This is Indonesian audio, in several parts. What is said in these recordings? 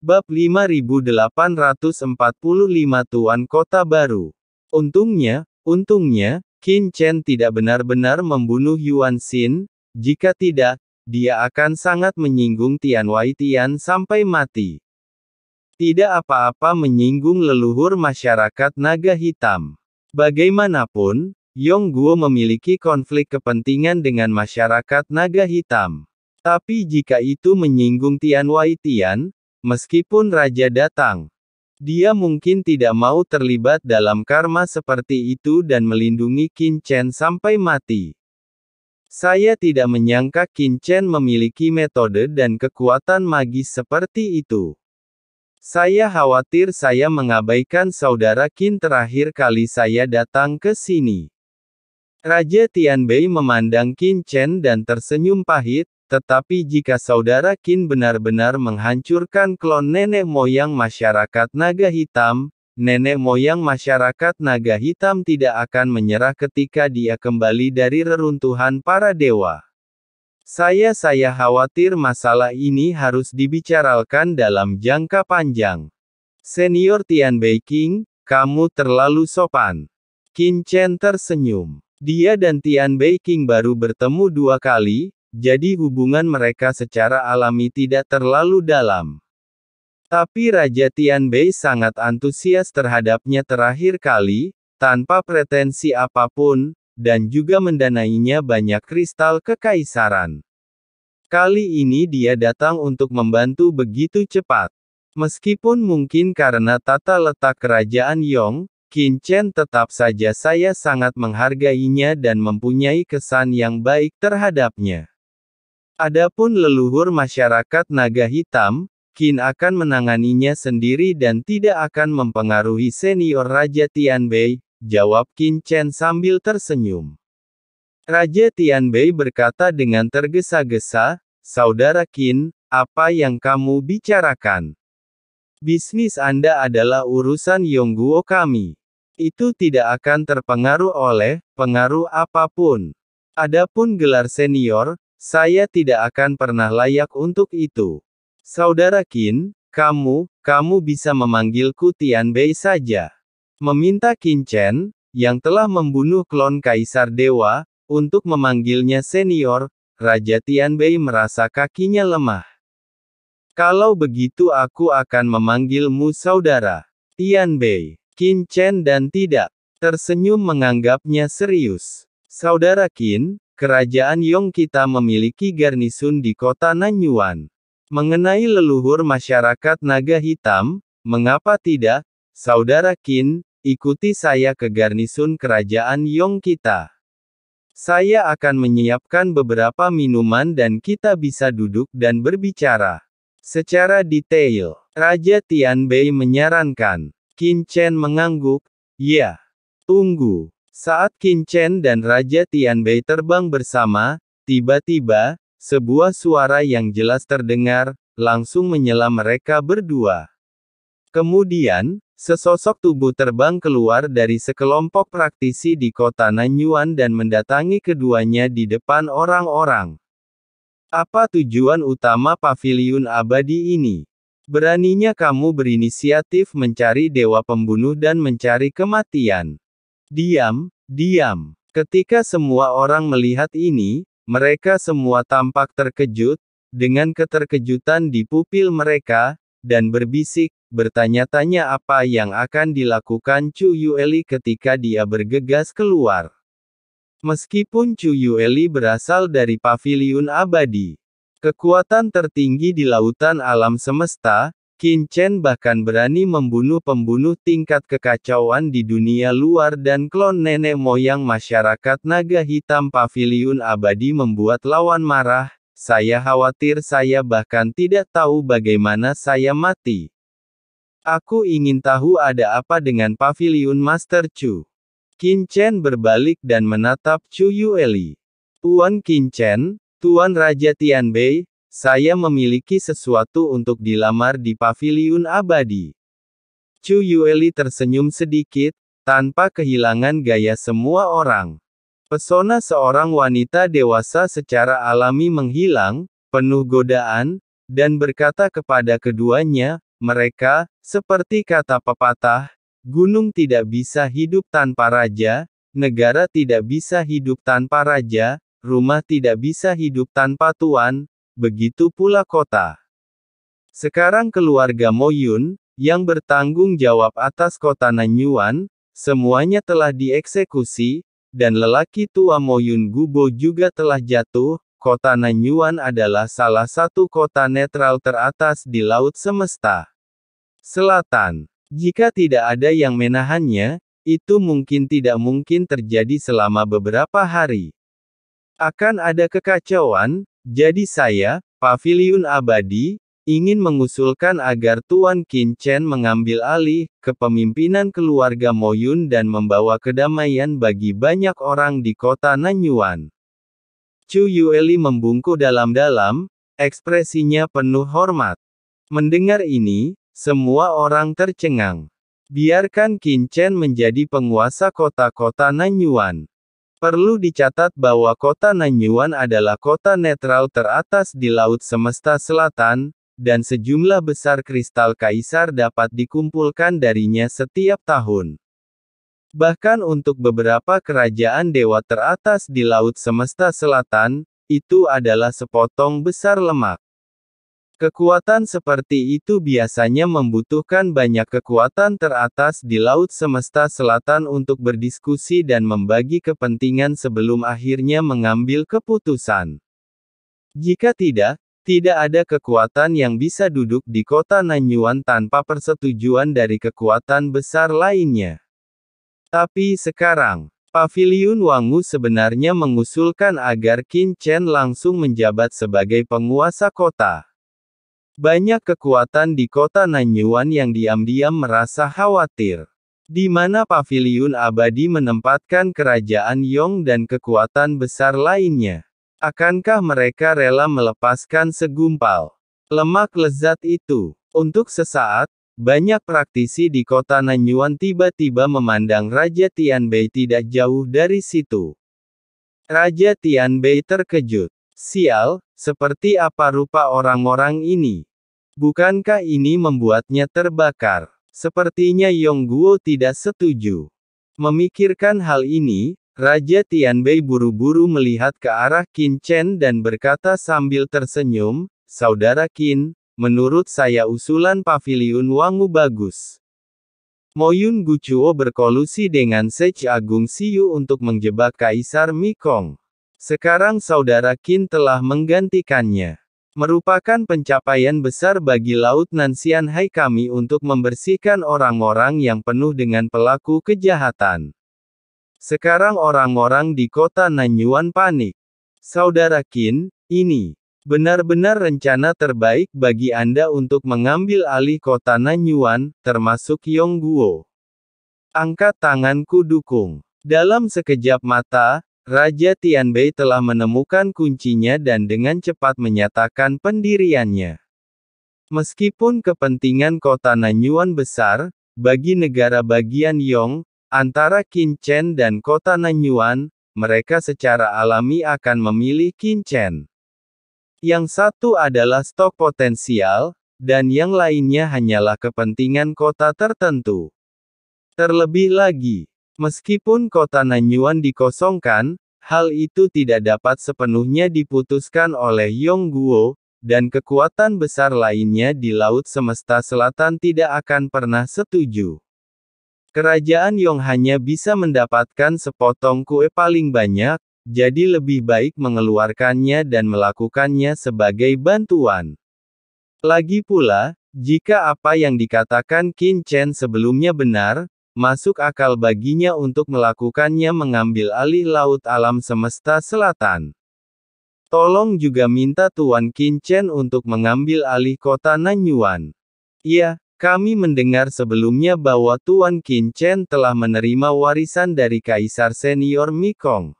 Bab 5845 Tuan Kota Baru. Untungnya, Qin Chen tidak benar-benar membunuh Yuan Xin. Jika tidak, dia akan sangat menyinggung Tian Waitian sampai mati. Tidak apa-apa menyinggung leluhur masyarakat naga hitam. Bagaimanapun, Yong Guo memiliki konflik kepentingan dengan masyarakat naga hitam. Tapi jika itu menyinggung Tian Waitian, meskipun raja datang, dia mungkin tidak mau terlibat dalam karma seperti itu dan melindungi Qin Chen sampai mati. Saya tidak menyangka Qin Chen memiliki metode dan kekuatan magis seperti itu. Saya khawatir saya mengabaikan saudara Qin terakhir kali saya datang ke sini. Raja Tianbei memandang Qin Chen dan tersenyum pahit. Tetapi jika saudara Qin benar-benar menghancurkan klon nenek moyang masyarakat naga hitam, nenek moyang masyarakat naga hitam tidak akan menyerah ketika dia kembali dari reruntuhan para dewa. Saya khawatir masalah ini harus dibicarakan dalam jangka panjang. Senior Tianbei King, kamu terlalu sopan. Qin Chen tersenyum. Dia dan Tianbei King baru bertemu 2 kali. Jadi hubungan mereka secara alami tidak terlalu dalam. Tapi Raja Tianbei sangat antusias terhadapnya terakhir kali, tanpa pretensi apapun, dan juga mendanainya banyak kristal kekaisaran. Kali ini dia datang untuk membantu begitu cepat. Meskipun mungkin karena tata letak kerajaan Yong, Qin Chen tetap saja saya sangat menghargainya dan mempunyai kesan yang baik terhadapnya. Adapun leluhur masyarakat naga hitam, Qin akan menanganinya sendiri dan tidak akan mempengaruhi senior Raja Tianbei, jawab Qin Chen sambil tersenyum. Raja Tianbei berkata dengan tergesa-gesa, Saudara Qin, apa yang kamu bicarakan? Bisnis Anda adalah urusan Yongguo kami. Itu tidak akan terpengaruh oleh pengaruh apapun. Adapun gelar senior, saya tidak akan pernah layak untuk itu. Saudara Qin, kamu bisa memanggilku Tianbei saja. Meminta Qin Chen, yang telah membunuh klon Kaisar Dewa, untuk memanggilnya senior, Raja Tianbei merasa kakinya lemah. Kalau begitu aku akan memanggilmu saudara. Tianbei, Qin Chen dan tidak tersenyum menganggapnya serius. Saudara Qin, Kerajaan Yong kita memiliki garnisun di kota Nanyuan. Mengenai leluhur masyarakat naga hitam, mengapa tidak, Saudara Qin, ikuti saya ke garnisun kerajaan Yong kita. Saya akan menyiapkan beberapa minuman dan kita bisa duduk dan berbicara secara detail. Raja Tianbei menyarankan. Qin Chen mengangguk, ya. Tunggu. Saat Qin Chen dan Raja Tianbei terbang bersama, tiba-tiba, sebuah suara yang jelas terdengar, langsung menyela mereka berdua. Kemudian, sesosok tubuh terbang keluar dari sekelompok praktisi di kota Nanyuan dan mendatangi keduanya di depan orang-orang. Apa tujuan utama paviliun abadi ini? Beraninya kamu berinisiatif mencari dewa pembunuh dan mencari kematian. Diam. Ketika semua orang melihat ini, mereka semua tampak terkejut, dengan keterkejutan di pupil mereka, dan berbisik, bertanya-tanya apa yang akan dilakukan Chu Yueli ketika dia bergegas keluar. Meskipun Chu Yueli berasal dari paviliun abadi, kekuatan tertinggi di lautan alam semesta, Qin Chen bahkan berani membunuh pembunuh tingkat kekacauan di dunia luar dan klon nenek moyang masyarakat naga hitam paviliun abadi membuat lawan marah. Saya khawatir saya bahkan tidak tahu bagaimana saya mati. Aku ingin tahu ada apa dengan paviliun Master Chu. Qin Chen berbalik dan menatap Chu Yueli. Tuan Qin Chen, Tuan Raja Tianbei, saya memiliki sesuatu untuk dilamar di paviliun abadi. Chu Yueli tersenyum sedikit, tanpa kehilangan gaya semua orang. Pesona seorang wanita dewasa secara alami menghilang, penuh godaan, dan berkata kepada keduanya, mereka, seperti kata pepatah, gunung tidak bisa hidup tanpa raja, negara tidak bisa hidup tanpa raja, rumah tidak bisa hidup tanpa tuan, begitu pula kota. Sekarang keluarga Moyun, yang bertanggung jawab atas kota Nanyuan, semuanya telah dieksekusi, dan lelaki tua Moyun Gubo juga telah jatuh. Kota Nanyuan adalah salah satu kota netral teratas di Laut Semesta Selatan. Jika tidak ada yang menahannya, itu mungkin tidak mungkin terjadi selama beberapa hari. Akan ada kekacauan, jadi saya, Paviliun Abadi, ingin mengusulkan agar Tuan Qin Chen mengambil alih kepemimpinan keluarga Moyun dan membawa kedamaian bagi banyak orang di kota Nanyuan. Chu Yueli membungkuk dalam-dalam, ekspresinya penuh hormat. Mendengar ini, semua orang tercengang. Biarkan Qin Chen menjadi penguasa kota-kota Nanyuan. Perlu dicatat bahwa kota Nanyuan adalah kota netral teratas di Laut Semesta Selatan, dan sejumlah besar kristal kaisar dapat dikumpulkan darinya setiap tahun. Bahkan untuk beberapa kerajaan dewa teratas di Laut Semesta Selatan, itu adalah sepotong besar lemak. Kekuatan seperti itu biasanya membutuhkan banyak kekuatan teratas di Laut Semesta Selatan untuk berdiskusi dan membagi kepentingan sebelum akhirnya mengambil keputusan. Jika tidak ada kekuatan yang bisa duduk di kota Nanyuan tanpa persetujuan dari kekuatan besar lainnya. Tapi sekarang, Paviliun Wangu sebenarnya mengusulkan agar Qin Chen langsung menjabat sebagai penguasa kota. Banyak kekuatan di kota Nanyuan yang diam-diam merasa khawatir. Di mana Paviliun Abadi menempatkan kerajaan Yong dan kekuatan besar lainnya. Akankah mereka rela melepaskan segumpal lemak lezat itu? Untuk sesaat, banyak praktisi di kota Nanyuan tiba-tiba memandang Raja Tianbei tidak jauh dari situ. Raja Tianbei terkejut. Sial, seperti apa rupa orang-orang ini? Bukankah ini membuatnya terbakar? Sepertinya Yong Guo tidak setuju. Memikirkan hal ini, Raja Tianbei buru-buru melihat ke arah Qin Chen dan berkata sambil tersenyum, "Saudara Qin, menurut saya usulan Paviliun Wangu bagus. Moyun Gucuo berkolusi dengan Sech Agung Siu untuk menjebak Kaisar Mikong. Sekarang Saudara Qin telah menggantikannya. Merupakan pencapaian besar bagi Laut Nanxian Hai kami untuk membersihkan orang-orang yang penuh dengan pelaku kejahatan. Sekarang orang-orang di kota Nanyuan panik. Saudara Qin, ini benar-benar rencana terbaik bagi Anda untuk mengambil alih kota Nanyuan, termasuk Yong Guo. Angkat tanganku dukung." Dalam sekejap mata, Raja Tianbei telah menemukan kuncinya dan dengan cepat menyatakan pendiriannya. Meskipun kepentingan kota Nanyuan besar, bagi negara bagian Yong, antara Qin Chen dan kota Nanyuan, mereka secara alami akan memilih Qin Chen. Yang satu adalah stok potensial, dan yang lainnya hanyalah kepentingan kota tertentu. Terlebih lagi, meskipun kota Nanyuan dikosongkan, hal itu tidak dapat sepenuhnya diputuskan oleh Yong Guo, dan kekuatan besar lainnya di Laut Semesta Selatan tidak akan pernah setuju. Kerajaan Yong hanya bisa mendapatkan sepotong kue paling banyak, jadi lebih baik mengeluarkannya dan melakukannya sebagai bantuan. Lagi pula, jika apa yang dikatakan Qin Chen sebelumnya benar, masuk akal baginya untuk melakukannya mengambil alih laut alam semesta selatan. Tolong juga minta Tuan Qin Chen untuk mengambil alih kota Nanyuan. Ya, kami mendengar sebelumnya bahwa Tuan Qin Chen telah menerima warisan dari Kaisar Senior Mikong.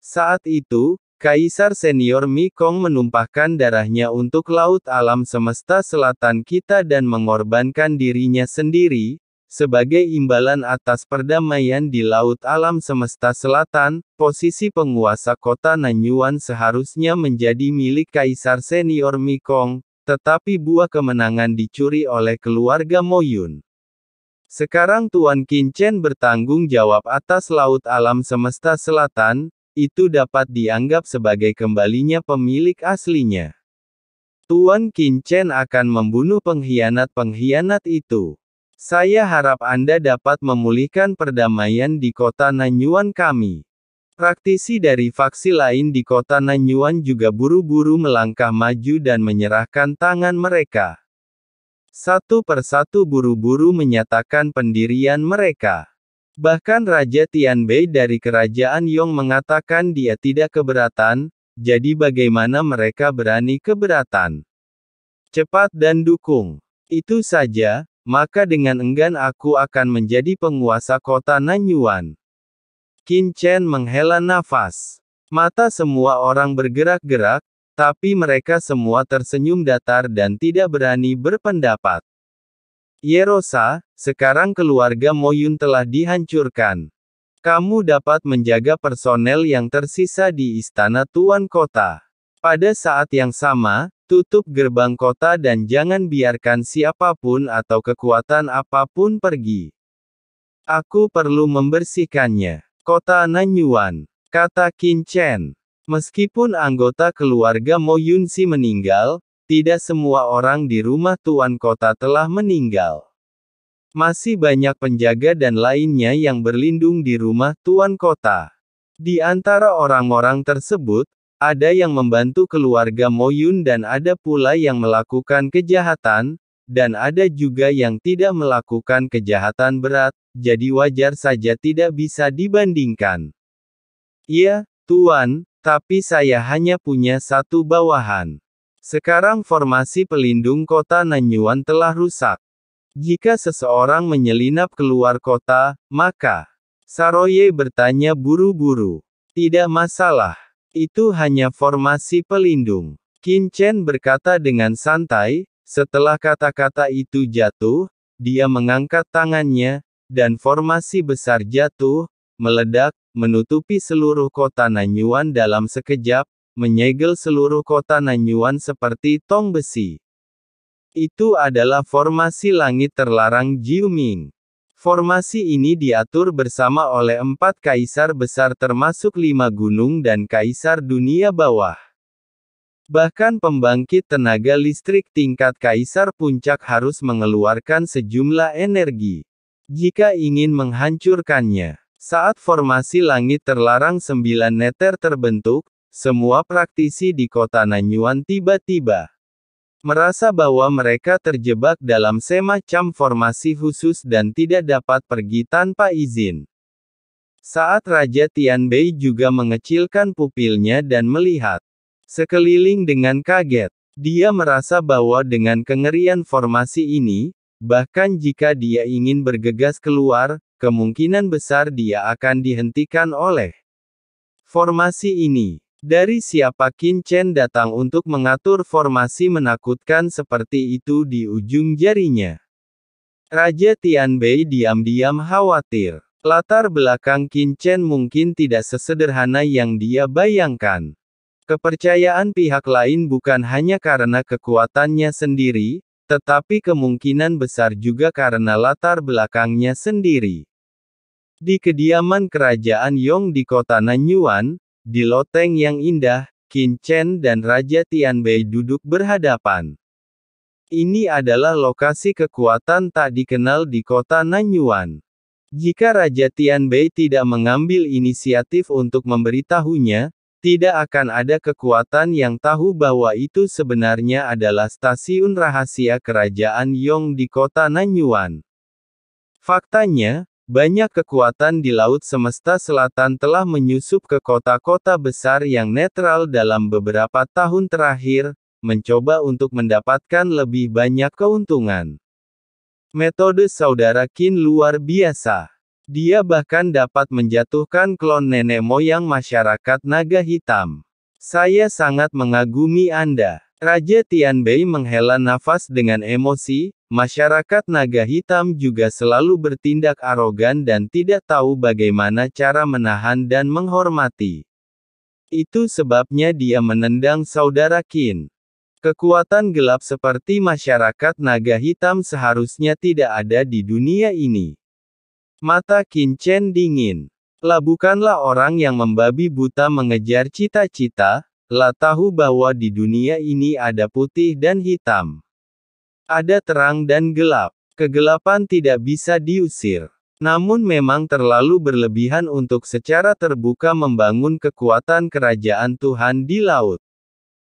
Saat itu, Kaisar Senior Mikong menumpahkan darahnya untuk laut alam semesta selatan kita dan mengorbankan dirinya sendiri, sebagai imbalan atas perdamaian di laut alam semesta selatan. Posisi penguasa kota Nanyuan seharusnya menjadi milik Kaisar Senior Mikong, tetapi buah kemenangan dicuri oleh keluarga Moyun. Sekarang Tuan Qin Chen bertanggung jawab atas laut alam semesta selatan, itu dapat dianggap sebagai kembalinya pemilik aslinya. Tuan Qin Chen akan membunuh pengkhianat-pengkhianat itu. Saya harap Anda dapat memulihkan perdamaian di kota Nanyuan kami. Praktisi dari faksi lain di kota Nanyuan juga buru-buru melangkah maju dan menyerahkan tangan mereka. Satu persatu buru-buru menyatakan pendirian mereka. Bahkan Raja Tianbei dari kerajaan Yong mengatakan dia tidak keberatan, jadi bagaimana mereka berani keberatan? Cepat dan dukung. Itu saja, maka dengan enggan aku akan menjadi penguasa kota Nanyuan. Qin Chen menghela nafas. Mata semua orang bergerak-gerak, tapi mereka semua tersenyum datar dan tidak berani berpendapat. Yerosa, sekarang keluarga Moyun telah dihancurkan. Kamu dapat menjaga personel yang tersisa di istana Tuan Kota. Pada saat yang sama, tutup gerbang kota dan jangan biarkan siapapun atau kekuatan apapun pergi. Aku perlu membersihkannya. Kota Nanyuan, kata Qin Chen. Meskipun anggota keluarga Mo Yunxi meninggal, tidak semua orang di rumah Tuan Kota telah meninggal. Masih banyak penjaga dan lainnya yang berlindung di rumah Tuan Kota. Di antara orang-orang tersebut, ada yang membantu keluarga Mo Yun dan ada pula yang melakukan kejahatan, dan ada juga yang tidak melakukan kejahatan berat. Jadi wajar saja tidak bisa dibandingkan. Iya, Tuan, tapi saya hanya punya satu bawahan. Sekarang formasi pelindung kota Nanyuan telah rusak. Jika seseorang menyelinap keluar kota, maka Saroye bertanya buru-buru. Tidak masalah. Itu hanya formasi pelindung. Qin Chen berkata dengan santai. Setelah kata-kata itu jatuh, dia mengangkat tangannya, dan formasi besar jatuh, meledak, menutupi seluruh kota Nanyuan dalam sekejap, menyegel seluruh kota Nanyuan seperti tong besi. Itu adalah formasi langit terlarang Jiuming. Formasi ini diatur bersama oleh 4 kaisar besar termasuk 5 gunung dan kaisar dunia bawah. Bahkan pembangkit tenaga listrik tingkat kaisar puncak harus mengeluarkan sejumlah energi. Jika ingin menghancurkannya, saat formasi langit terlarang 9 neter terbentuk, semua praktisi di kota Nanyuan tiba-tiba merasa bahwa mereka terjebak dalam semacam formasi khusus dan tidak dapat pergi tanpa izin. Saat Raja Tianbei juga mengecilkan pupilnya dan melihat sekeliling dengan kaget, dia merasa bahwa dengan kengerian formasi ini, bahkan jika dia ingin bergegas keluar, kemungkinan besar dia akan dihentikan oleh formasi ini. Dari siapa Qin Chen datang untuk mengatur formasi menakutkan seperti itu di ujung jarinya. Raja Tianbei diam-diam khawatir. Latar belakang Qin Chen mungkin tidak sesederhana yang dia bayangkan. Kepercayaan pihak lain bukan hanya karena kekuatannya sendiri, tetapi kemungkinan besar juga karena latar belakangnya sendiri. Di kediaman kerajaan Yong di kota Nanyuan, di loteng yang indah, Qin Chen dan Raja Tianbei duduk berhadapan. Ini adalah lokasi kekuatan tak dikenal di kota Nanyuan. Jika Raja Tianbei tidak mengambil inisiatif untuk memberitahunya, tidak akan ada kekuatan yang tahu bahwa itu sebenarnya adalah stasiun rahasia kerajaan Yong di kota Nanyuan. Faktanya, banyak kekuatan di Laut Semesta Selatan telah menyusup ke kota-kota besar yang netral dalam beberapa tahun terakhir, mencoba untuk mendapatkan lebih banyak keuntungan. Metode saudara Qin luar biasa. Dia bahkan dapat menjatuhkan klon nenek moyang masyarakat naga hitam. Saya sangat mengagumi Anda. Raja Tianbei menghela nafas dengan emosi. Masyarakat naga hitam juga selalu bertindak arogan dan tidak tahu bagaimana cara menahan dan menghormati. Itu sebabnya dia menendang saudara Qin. Kekuatan gelap seperti masyarakat naga hitam seharusnya tidak ada di dunia ini. Mata Qin Chen dingin. Bukanlah orang yang membabi buta mengejar cita-cita, tahu bahwa di dunia ini ada putih dan hitam. Ada terang dan gelap. Kegelapan tidak bisa diusir. Namun memang terlalu berlebihan untuk secara terbuka membangun kekuatan kerajaan Tuhan di laut.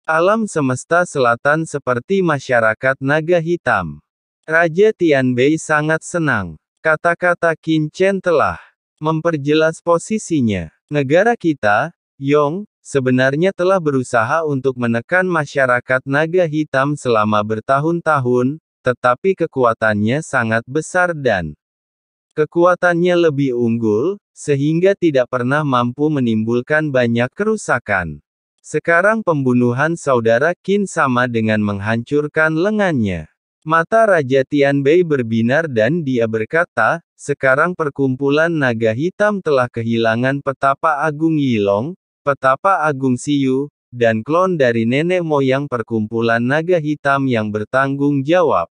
Alam semesta selatan seperti masyarakat naga hitam. Raja Tianbei sangat senang. Kata-kata Qin Chen telah memperjelas posisinya. Negara kita, Yong, sebenarnya telah berusaha untuk menekan masyarakat naga hitam selama bertahun-tahun, tetapi kekuatannya sangat besar dan kekuatannya lebih unggul, sehingga tidak pernah mampu menimbulkan banyak kerusakan. Sekarang pembunuhan saudara Qin sama dengan menghancurkan lengannya. Mata Raja Tianbei berbinar dan dia berkata, sekarang perkumpulan naga hitam telah kehilangan petapa agung Yilong, petapa agung Siyu, dan klon dari nenek moyang perkumpulan naga hitam yang bertanggung jawab.